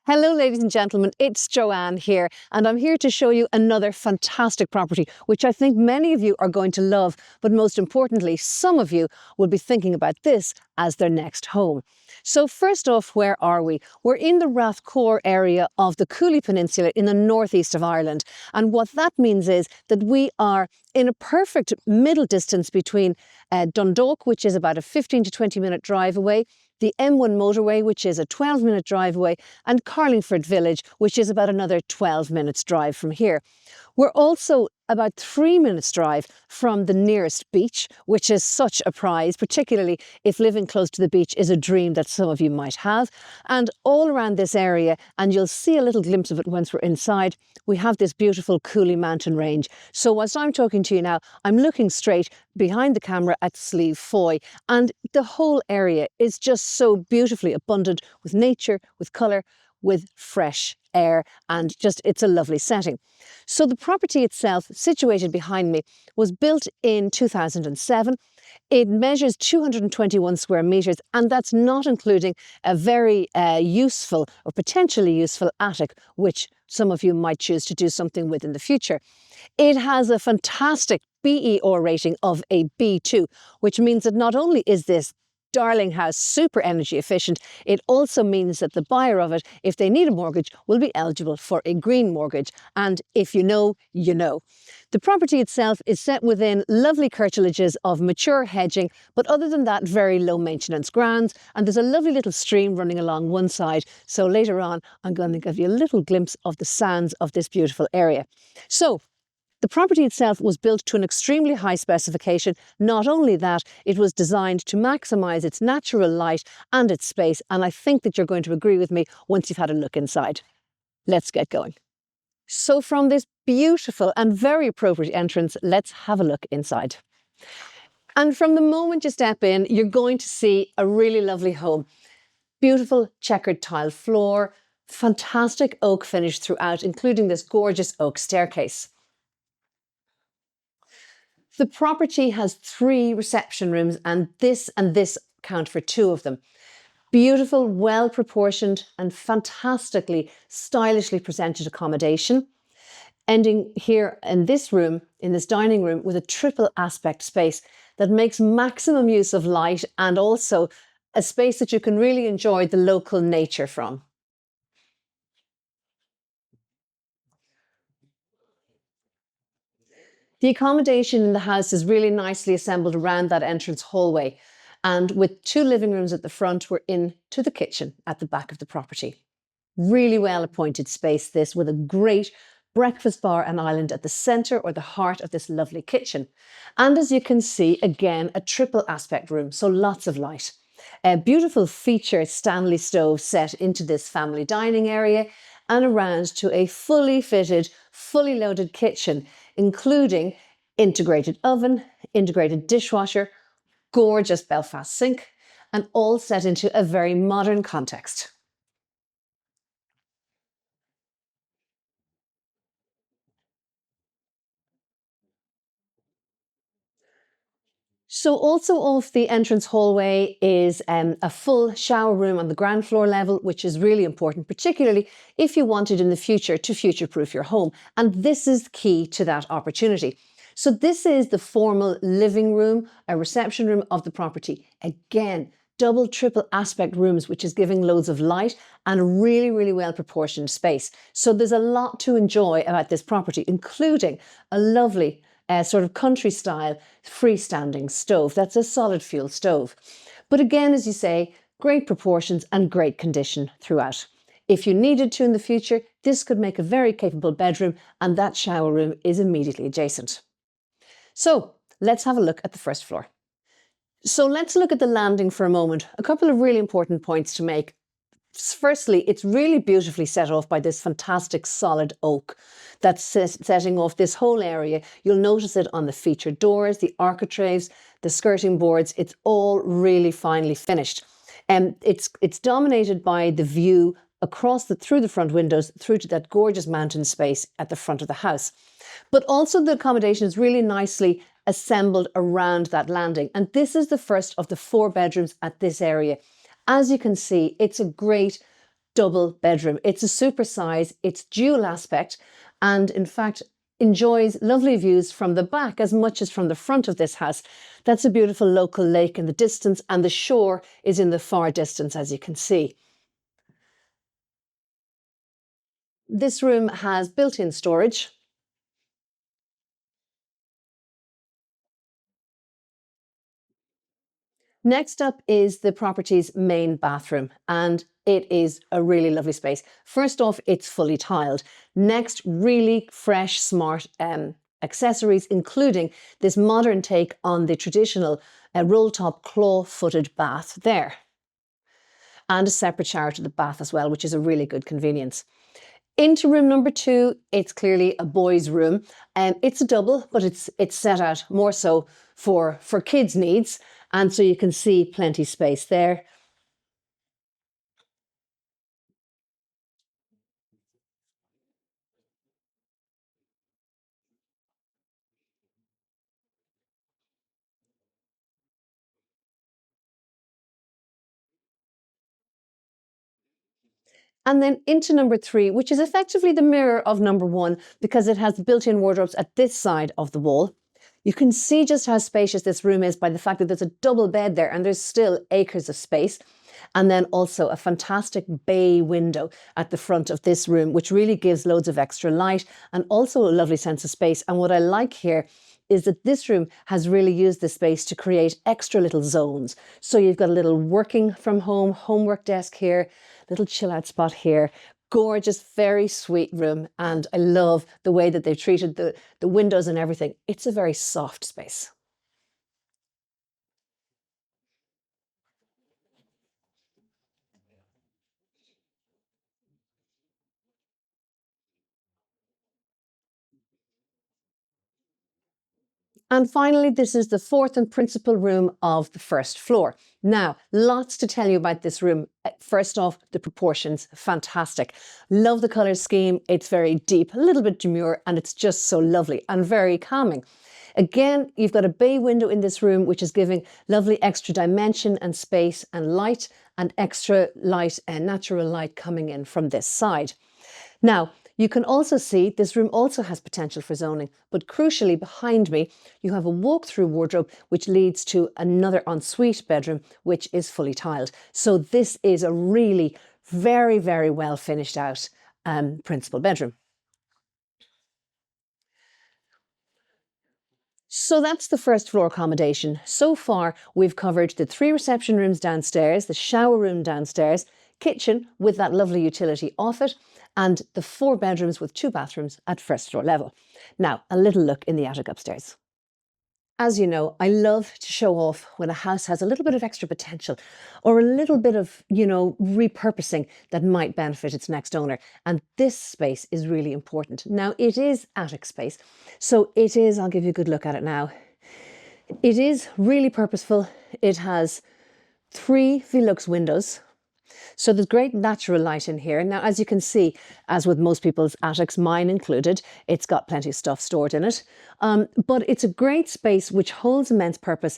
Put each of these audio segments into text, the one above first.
Hello, ladies and gentlemen, it's Joanne here, and I'm here to show you another fantastic property, which I think many of you are going to love, but most importantly, some of you will be thinking about this as their next home. So first off, where are we? We're in the Rathcor area of the Cooley Peninsula in the northeast of Ireland. And what that means is that we are in a perfect middle distance between Dundalk, which is about a 15 to 20 minute drive away, the M1 motorway, which is a 12-minute drive away, and Carlingford village, which is about another 12 minutes drive from here. We're also about 3 minutes drive from the nearest beach, which is such a prize, particularly if living close to the beach is a dream that some of you might have. And all around this area, and you'll see a little glimpse of it once we're inside, we have this beautiful Cooley mountain range. So whilst I'm talking to you now, I'm looking straight behind the camera at Slieve Foy, and the whole area is just so beautifully abundant with nature, with colour, with fresh air, and just it's a lovely setting. So the property itself, situated behind me, was built in 2007. It measures 221 square metres, and that's not including a very useful or potentially useful attic, which some of you might choose to do something with in the future. It has a fantastic BER rating of a B2, which means that not only is this darling house super energy efficient, it also means that the buyer of it, if they need a mortgage, will be eligible for a green mortgage. And if you know, you know. The property itself is set within lovely curtilages of mature hedging, but other than that, very low maintenance grounds. And there's a lovely little stream running along one side. So later on, I'm going to give you a little glimpse of the sands of this beautiful area. So the property itself was built to an extremely high specification. Not only that, it was designed to maximise its natural light and its space, and I think that you're going to agree with me once you've had a look inside. Let's get going. So from this beautiful and very appropriate entrance, let's have a look inside. And from the moment you step in, you're going to see a really lovely home. Beautiful checkered tile floor, fantastic oak finish throughout, including this gorgeous oak staircase. The property has 3 reception rooms, and this count for 2 of them. Beautiful, well-proportioned and fantastically stylishly presented accommodation, ending here in this room, in this dining room, with a triple aspect space that makes maximum use of light and also a space that you can really enjoy the local nature from. The accommodation in the house is really nicely assembled around that entrance hallway, and with 2 living rooms at the front, we're into the kitchen at the back of the property. Really well appointed space this, with a great breakfast bar and island at the centre or the heart of this lovely kitchen. And as you can see, again, a triple aspect room, so lots of light. A beautiful feature Stanley stove set into this family dining area, and around to a fully fitted, fully loaded kitchen, including integrated oven, integrated dishwasher, gorgeous Belfast sink, and all set into a very modern context. So also off the entrance hallway is a full shower room on the ground floor level, which is really important, particularly if you wanted in the future to future-proof your home. And this is key to that opportunity. So this is the formal living room, a reception room of the property. Again, double, triple aspect rooms, which is giving loads of light and a really, really well proportioned space. So there's a lot to enjoy about this property, including a lovely sort of country style freestanding stove. That's a solid fuel stove. But again, as you say, great proportions and great condition throughout. If you needed to in the future, this could make a very capable bedroom, and that shower room is immediately adjacent. So let's have a look at the first floor. So let's look at the landing for a moment. A couple of really important points to make. Firstly, it's really beautifully set off by this fantastic solid oak that's setting off this whole area. You'll notice it on the featured doors, the architraves, the skirting boards. It's all really finely finished. It's dominated by the view through the front windows, through to that gorgeous mountain space at the front of the house. But also the accommodation is really nicely assembled around that landing. And this is the first of the 4 bedrooms at this area. As you can see, it's a great double bedroom. It's a super size, it's dual aspect, and in fact enjoys lovely views from the back as much as from the front of this house. That's a beautiful local lake in the distance, and the shore is in the far distance, as you can see. This room has built-in storage. Next up is the property's main bathroom, and it is a really lovely space. First off, it's fully tiled. Next, really fresh, smart accessories, including this modern take on the traditional roll-top claw-footed bath there. And a separate shower to the bath as well, which is a really good convenience. Into room number 2, it's clearly a boys' room. It's a double, but it's set out more so for kids' needs. And so you can see plenty space there. And then into number 3, which is effectively the mirror of number 1 because it has built-in wardrobes at this side of the wall. You can see just how spacious this room is by the fact that there's a double bed there and there's still acres of space. And then also a fantastic bay window at the front of this room, which really gives loads of extra light and also a lovely sense of space. And what I like here is that this room has really used the space to create extra little zones. So you've got a little working from home, homework desk here, little chill out spot here. Gorgeous, very sweet room. And I love the way that they've treated the windows and everything. It's a very soft space. And finally, this is the fourth and principal room of the first floor. Now, lots to tell you about this room. First off, the proportions, fantastic. Love the colour scheme. It's very deep, a little bit demure, and it's just so lovely and very calming. Again, you've got a bay window in this room, which is giving lovely extra dimension and space and light, and extra light and natural light coming in from this side. Now, you can also see this room also has potential for zoning, but crucially behind me, you have a walk-through wardrobe which leads to another ensuite bedroom, which is fully tiled. So this is a really very, very well finished out principal bedroom. So that's the first floor accommodation. So far, we've covered the 3 reception rooms downstairs, the shower room downstairs, kitchen with that lovely utility off it, and the 4 bedrooms with 2 bathrooms at first floor level. Now, a little look in the attic upstairs. As you know, I love to show off when a house has a little bit of extra potential or a little bit of, repurposing that might benefit its next owner. And this space is really important. Now, it is attic space. So it is, I'll give you a good look at it now. It is really purposeful. It has 3 Velux windows. So there's great natural light in here. Now, as you can see, as with most people's attics, mine included, it's got plenty of stuff stored in it. But it's a great space which holds immense purpose.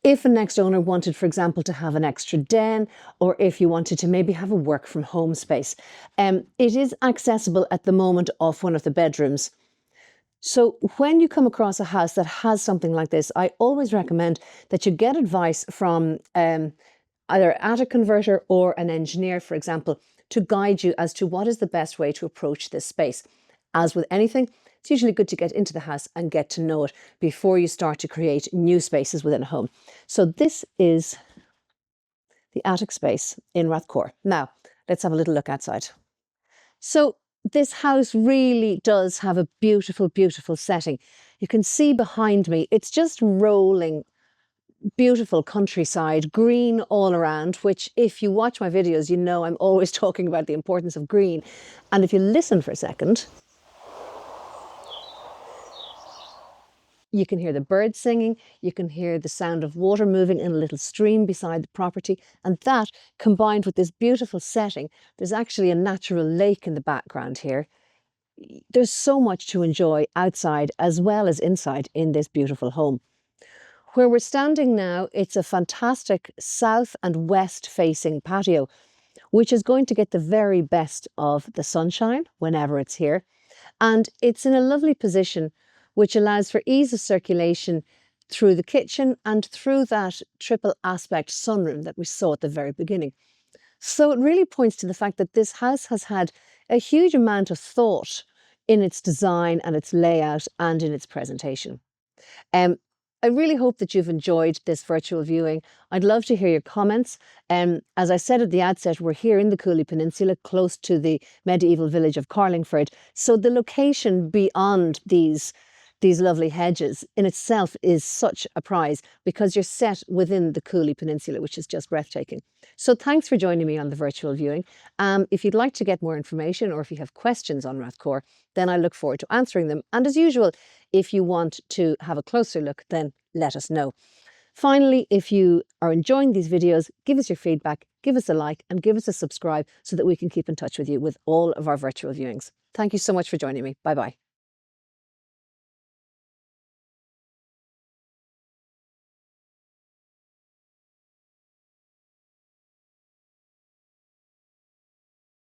If a next owner wanted, for example, to have an extra den, or if you wanted to maybe have a work from home space, it is accessible at the moment off one of the bedrooms. So when you come across a house that has something like this, I always recommend that you get advice from either an attic converter or an engineer, for example, to guide you as to what is the best way to approach this space. As with anything, it's usually good to get into the house and get to know it before you start to create new spaces within a home. So this is the attic space in Rathcor. Now, let's have a little look outside. So this house really does have a beautiful, beautiful setting. You can see behind me, it's just rolling beautiful countryside, green all around, which if you watch my videos, you know I'm always talking about the importance of green. And if you listen for a second, you can hear the birds singing, you can hear the sound of water moving in a little stream beside the property. And that, combined with this beautiful setting, there's actually a natural lake in the background here. There's so much to enjoy outside as well as inside in this beautiful home. Where we're standing now, it's a fantastic south and west facing patio which is going to get the very best of the sunshine whenever it's here. And it's in a lovely position, which allows for ease of circulation through the kitchen and through that triple aspect sunroom that we saw at the very beginning. So it really points to the fact that this house has had a huge amount of thought in its design and its layout and in its presentation. I really hope that you've enjoyed this virtual viewing. I'd love to hear your comments. As I said at the outset, we're here in the Cooley Peninsula, close to the medieval village of Carlingford. So the location beyond these lovely hedges in itself is such a prize because you're set within the Cooley Peninsula, which is just breathtaking. So thanks for joining me on the virtual viewing. If you'd like to get more information or if you have questions on Rathcor, then I look forward to answering them. And as usual, if you want to have a closer look, then let us know. Finally, if you are enjoying these videos, give us your feedback, give us a like and give us a subscribe so that we can keep in touch with you with all of our virtual viewings. Thank you so much for joining me. Bye-bye.